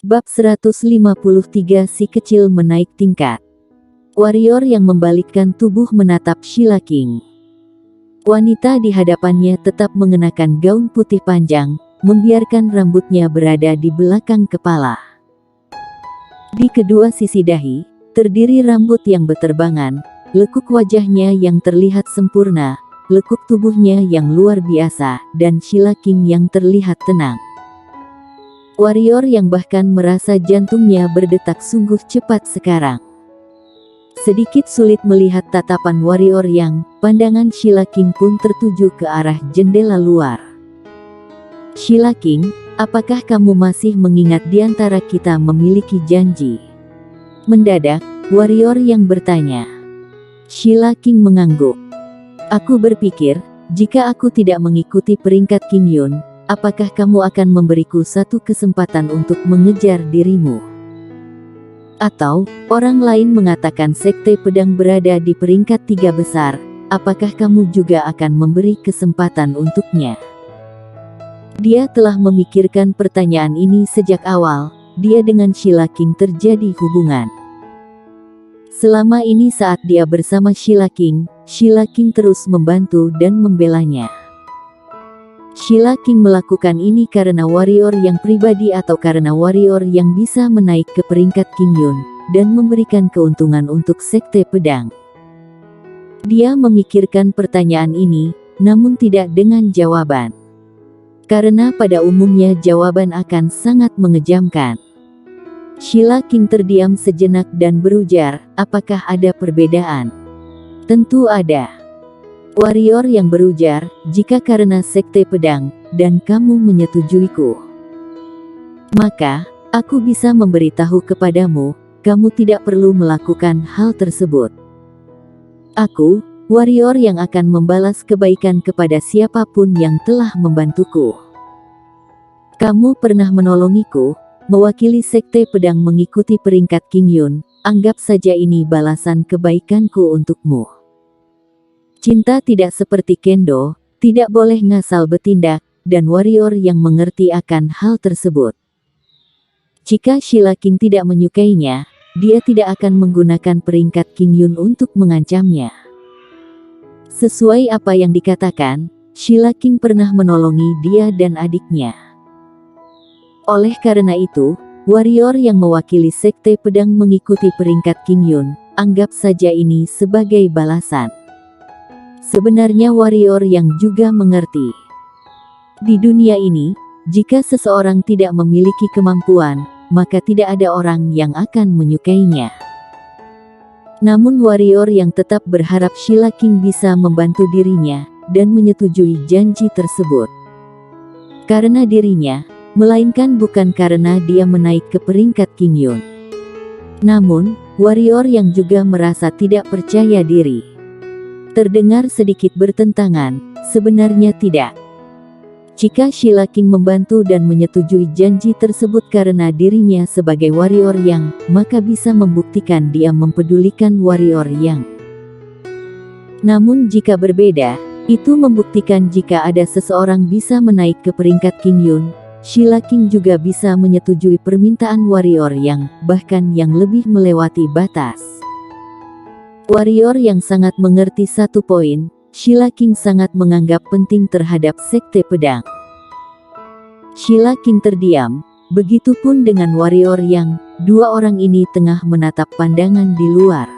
Bab 153 Si kecil menaik tingkat. Warrior yang membalikkan tubuh menatap Sheila King. Wanita di hadapannya tetap mengenakan gaun putih panjang, membiarkan rambutnya berada di belakang kepala. Di kedua sisi dahi, terdiri rambut yang beterbangan, lekuk wajahnya yang terlihat sempurna, lekuk tubuhnya yang luar biasa, dan Sheila King yang terlihat tenang. Warrior yang bahkan merasa jantungnya berdetak sungguh cepat sekarang. Sedikit sulit melihat tatapan warrior yang, pandangan Sheila King pun tertuju ke arah jendela luar. Sheila King, apakah kamu masih mengingat di antara kita memiliki janji? Mendadak, warrior yang bertanya. Sheila King mengangguk. Aku berpikir, jika aku tidak mengikuti peringkat King Yun, apakah kamu akan memberiku satu kesempatan untuk mengejar dirimu? Atau, orang lain mengatakan sekte pedang berada di peringkat 3 besar, apakah kamu juga akan memberi kesempatan untuknya? Dia telah memikirkan pertanyaan ini sejak awal, dia dengan Sheila King terjadi hubungan. Selama ini saat dia bersama Sheila King terus membantu dan membelanya. Sheila King melakukan ini karena warrior yang pribadi atau karena warrior yang bisa menaik ke peringkat King Yun, dan memberikan keuntungan untuk sekte pedang. Dia memikirkan pertanyaan ini, namun tidak dengan jawaban. Karena pada umumnya jawaban akan sangat mengejamkan. Sheila King terdiam sejenak dan berujar, apakah ada perbedaan? Tentu ada. Warrior yang berujar, jika karena sekte pedang, dan kamu menyetujuiku, maka, aku bisa memberitahu kepadamu, kamu tidak perlu melakukan hal tersebut. Aku, warrior yang akan membalas kebaikan kepada siapapun yang telah membantuku. Kamu pernah menolongiku, mewakili sekte pedang mengikuti peringkat King Yun, anggap saja ini balasan kebaikanku untukmu. Cinta tidak seperti kendo, tidak boleh ngasal bertindak, dan warrior yang mengerti akan hal tersebut. Jika Sheila King tidak menyukainya, dia tidak akan menggunakan peringkat King Yun untuk mengancamnya. Sesuai apa yang dikatakan, Sheila King pernah menolongi dia dan adiknya. Oleh karena itu, warrior yang mewakili sekte pedang mengikuti peringkat King Yun, anggap saja ini sebagai balasan. Sebenarnya warrior yang juga mengerti. Di dunia ini, jika seseorang tidak memiliki kemampuan, maka tidak ada orang yang akan menyukainya. Namun warrior yang tetap berharap Sheila King bisa membantu dirinya, dan menyetujui janji tersebut. Karena dirinya, melainkan bukan karena dia menaik ke peringkat King Yun. Namun, warrior yang juga merasa tidak percaya diri. Terdengar sedikit bertentangan, sebenarnya tidak. Jika Sheila King membantu dan menyetujui janji tersebut karena dirinya sebagai warrior yang, maka bisa membuktikan dia mempedulikan warrior yang. Namun jika berbeda, itu membuktikan jika ada seseorang bisa menaik ke peringkat King Yun, Sheila King juga bisa menyetujui permintaan warrior yang, bahkan yang lebih melewati batas. Warrior yang sangat mengerti satu poin, Sheila King sangat menganggap penting terhadap sekte pedang. Sheila King terdiam, begitupun dengan warrior yang, dua orang ini tengah menatap pandangan di luar.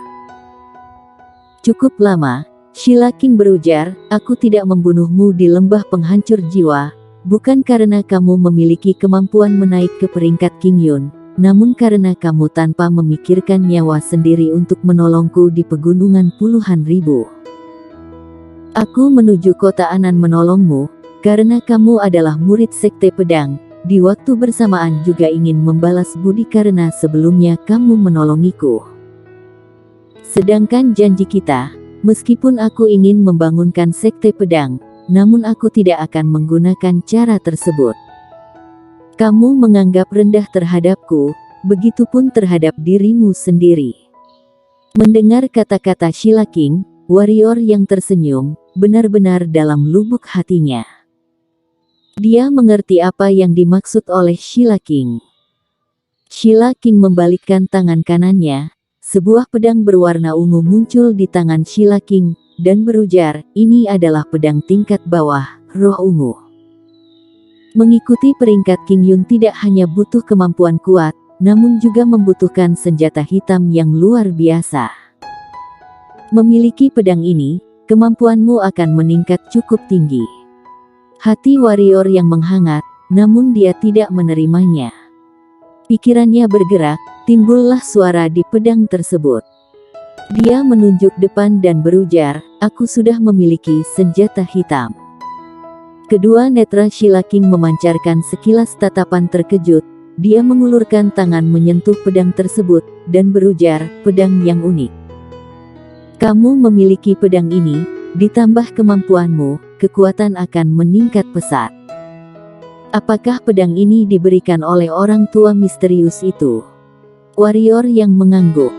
Cukup lama, Sheila King berujar, aku tidak membunuhmu di lembah penghancur jiwa, bukan karena kamu memiliki kemampuan menaik ke peringkat King Yun, namun karena kamu tanpa memikirkan nyawa sendiri untuk menolongku di pegunungan puluhan ribu. Aku menuju kota Anan menolongmu, karena kamu adalah murid sekte pedang, di waktu bersamaan juga ingin membalas budi karena sebelumnya kamu menolongiku. Sedangkan janji kita, meskipun aku ingin membangunkan sekte pedang, namun aku tidak akan menggunakan cara tersebut. Kamu menganggap rendah terhadapku, begitupun terhadap dirimu sendiri. Mendengar kata-kata Sheila King, warrior yang tersenyum, benar-benar dalam lubuk hatinya. Dia mengerti apa yang dimaksud oleh Sheila King. Sheila King membalikkan tangan kanannya. Sebuah pedang berwarna ungu muncul di tangan Sheila King, dan berujar, ini adalah pedang tingkat bawah, roh ungu. Mengikuti peringkat King Yun tidak hanya butuh kemampuan kuat, namun juga membutuhkan senjata hitam yang luar biasa. Memiliki pedang ini, kemampuanmu akan meningkat cukup tinggi. Hati warrior yang menghangat, namun dia tidak menerimanya. Pikirannya bergerak, timbullah suara di pedang tersebut. Dia menunjuk depan dan berujar, aku sudah memiliki senjata hitam. Kedua netra Sheila King memancarkan sekilas tatapan terkejut. Dia mengulurkan tangan menyentuh pedang tersebut, dan berujar, pedang yang unik. Kamu memiliki pedang ini, ditambah kemampuanmu, kekuatan akan meningkat pesat. Apakah pedang ini diberikan oleh orang tua misterius itu? Warrior yang mengangguk.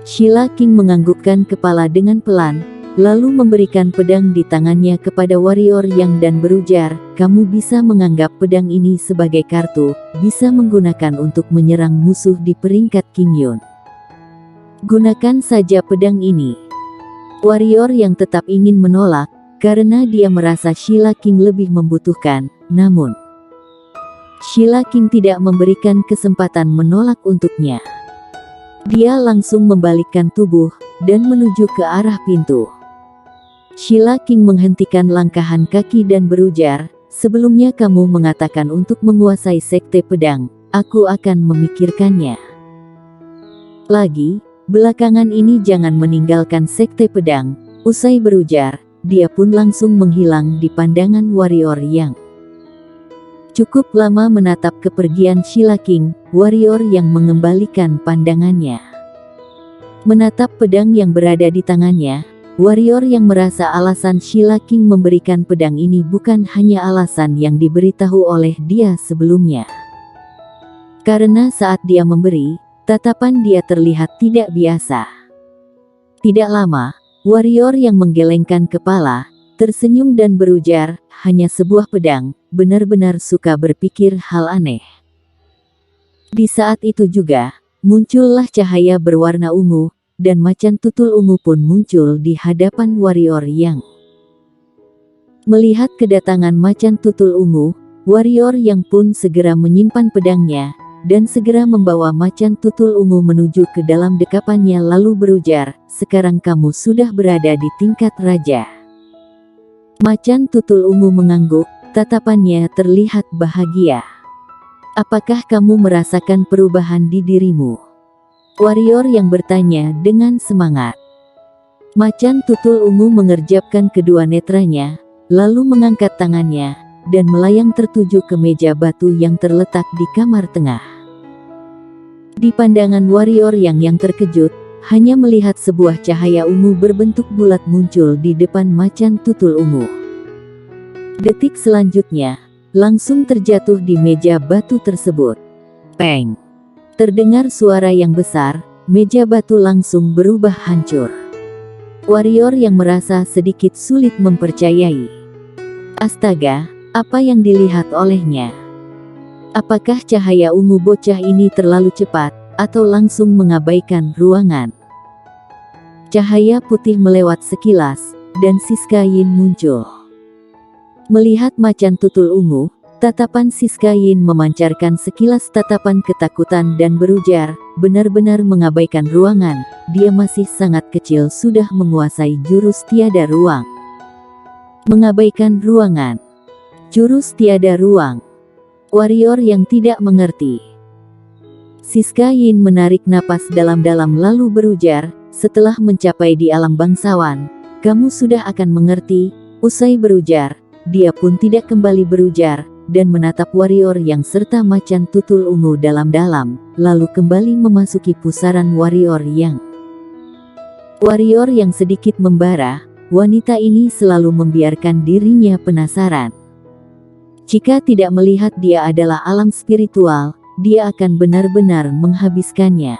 Sheila King menganggukkan kepala dengan pelan, lalu memberikan pedang di tangannya kepada warrior yang dan berujar, kamu bisa menganggap pedang ini sebagai kartu, bisa menggunakan untuk menyerang musuh di peringkat King Yun. Gunakan saja pedang ini. Warrior yang tetap ingin menolak, karena dia merasa Sheila King lebih membutuhkan, namun Sheila King tidak memberikan kesempatan menolak untuknya. Dia langsung membalikkan tubuh, dan menuju ke arah pintu. Sheila King menghentikan langkahan kaki dan berujar, sebelumnya kamu mengatakan untuk menguasai sekte pedang, aku akan memikirkannya. Lagi, belakangan ini jangan meninggalkan sekte pedang. Usai berujar, dia pun langsung menghilang di pandangan warrior yang cukup lama menatap kepergian Sheila King. Warrior yang mengembalikan pandangannya menatap pedang yang berada di tangannya. Warrior yang merasa alasan Sheila King memberikan pedang ini bukan hanya alasan yang diberitahu oleh dia sebelumnya. Karena saat dia memberi, tatapan dia terlihat tidak biasa. Tidak lama, warrior yang menggelengkan kepala, tersenyum dan berujar, hanya sebuah pedang, benar-benar suka berpikir hal aneh. Di saat itu juga, muncullah cahaya berwarna ungu, dan macan tutul ungu pun muncul di hadapan warrior yang melihat kedatangan macan tutul ungu. Warrior yang pun segera menyimpan pedangnya, dan segera membawa macan tutul ungu menuju ke dalam dekapannya lalu berujar, sekarang kamu sudah berada di tingkat raja. Macan tutul ungu mengangguk, tatapannya terlihat bahagia. Apakah kamu merasakan perubahan di dirimu? Warrior yang bertanya dengan semangat. Macan tutul ungu mengerjapkan kedua netranya, lalu mengangkat tangannya, dan melayang tertuju ke meja batu yang terletak di kamar tengah. Di pandangan warrior yang terkejut, hanya melihat sebuah cahaya ungu berbentuk bulat muncul di depan macan tutul ungu. Detik selanjutnya, langsung terjatuh di meja batu tersebut. Peng! Terdengar suara yang besar, meja batu langsung berubah hancur. Warrior yang merasa sedikit sulit mempercayai. Astaga, apa yang dilihat olehnya? Apakah cahaya ungu bocah ini terlalu cepat, atau langsung mengabaikan ruangan? Cahaya putih melewat sekilas, dan Siska Yin muncul. Melihat macan tutul ungu, tatapan Siska Yin memancarkan sekilas tatapan ketakutan dan berujar, benar-benar mengabaikan ruangan, dia masih sangat kecil sudah menguasai jurus tiada ruang. Mengabaikan ruangan. Jurus tiada ruang. Warrior yang tidak mengerti. Siska Yin menarik napas dalam-dalam lalu berujar, setelah mencapai di alam bangsawan, kamu sudah akan mengerti. Usai berujar, dia pun tidak kembali berujar, dan menatap warrior yang serta macan tutul ungu dalam-dalam, lalu kembali memasuki pusaran warrior yang sedikit membara. Wanita ini selalu membiarkan dirinya penasaran. Jika tidak melihat dia adalah alam spiritual, dia akan benar-benar menghabiskannya.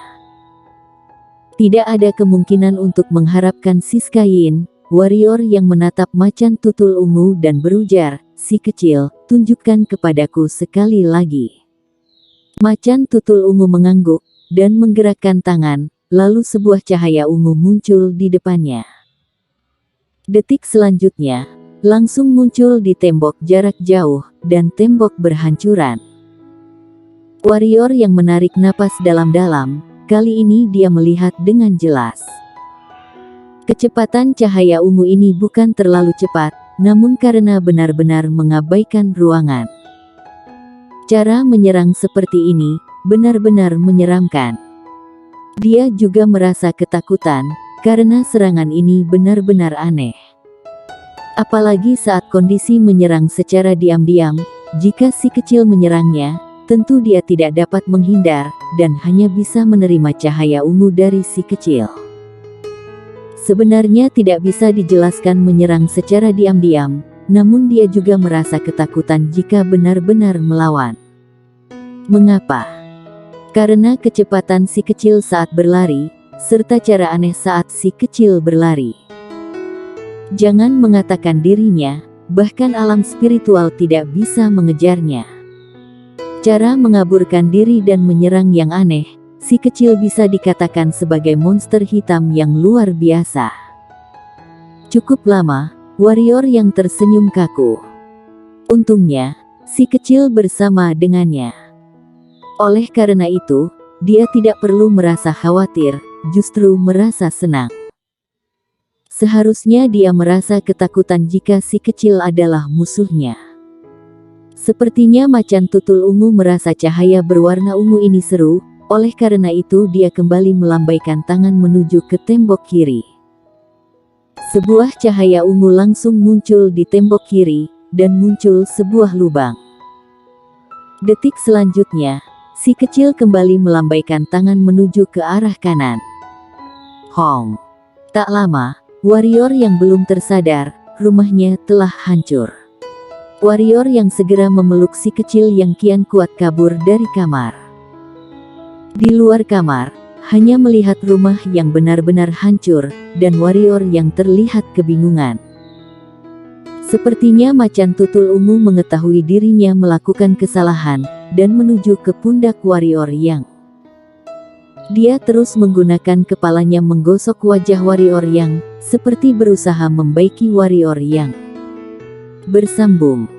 Tidak ada kemungkinan untuk mengharapkan Siska Yin. Warrior yang menatap macan tutul ungu dan berujar, si kecil, tunjukkan kepadaku sekali lagi. Macan tutul ungu mengangguk dan menggerakkan tangan, lalu sebuah cahaya ungu muncul di depannya. Detik selanjutnya, langsung muncul di tembok jarak jauh, dan tembok berhancuran. Warrior yang menarik napas dalam-dalam, kali ini dia melihat dengan jelas. Kecepatan cahaya ungu ini bukan terlalu cepat, namun karena benar-benar mengabaikan ruangan. Cara menyerang seperti ini, benar-benar menyeramkan. Dia juga merasa ketakutan, karena serangan ini benar-benar aneh. Apalagi saat kondisi menyerang secara diam-diam, jika si kecil menyerangnya, tentu dia tidak dapat menghindar, dan hanya bisa menerima cahaya ungu dari si kecil. Sebenarnya tidak bisa dijelaskan menyerang secara diam-diam, namun dia juga merasa ketakutan jika benar-benar melawan. Mengapa? Karena kecepatan si kecil saat berlari, serta cara aneh saat si kecil berlari. Jangan mengatakan dirinya, bahkan alam spiritual tidak bisa mengejarnya. Cara mengaburkan diri dan menyerang yang aneh, si kecil bisa dikatakan sebagai monster hitam yang luar biasa. Cukup lama, warrior yang tersenyum kaku. Untungnya, si kecil bersama dengannya. Oleh karena itu, dia tidak perlu merasa khawatir, justru merasa senang. Seharusnya dia merasa ketakutan jika si kecil adalah musuhnya. Sepertinya macan tutul ungu merasa cahaya berwarna ungu ini seru, oleh karena itu dia kembali melambaikan tangan menuju ke tembok kiri. Sebuah cahaya ungu langsung muncul di tembok kiri, dan muncul sebuah lubang. Detik selanjutnya, si kecil kembali melambaikan tangan menuju ke arah kanan. Hong! Tak lama, warrior yang belum tersadar, rumahnya telah hancur. Warrior yang segera memeluk si kecil yang kian kuat kabur dari kamar. Di luar kamar, hanya melihat rumah yang benar-benar hancur, dan warrior yang terlihat kebingungan. Sepertinya macan tutul ungu mengetahui dirinya melakukan kesalahan, dan menuju ke pundak warrior yang. Dia terus menggunakan kepalanya menggosok wajah warrior yang, seperti berusaha membaiki warrior yang. Bersambung.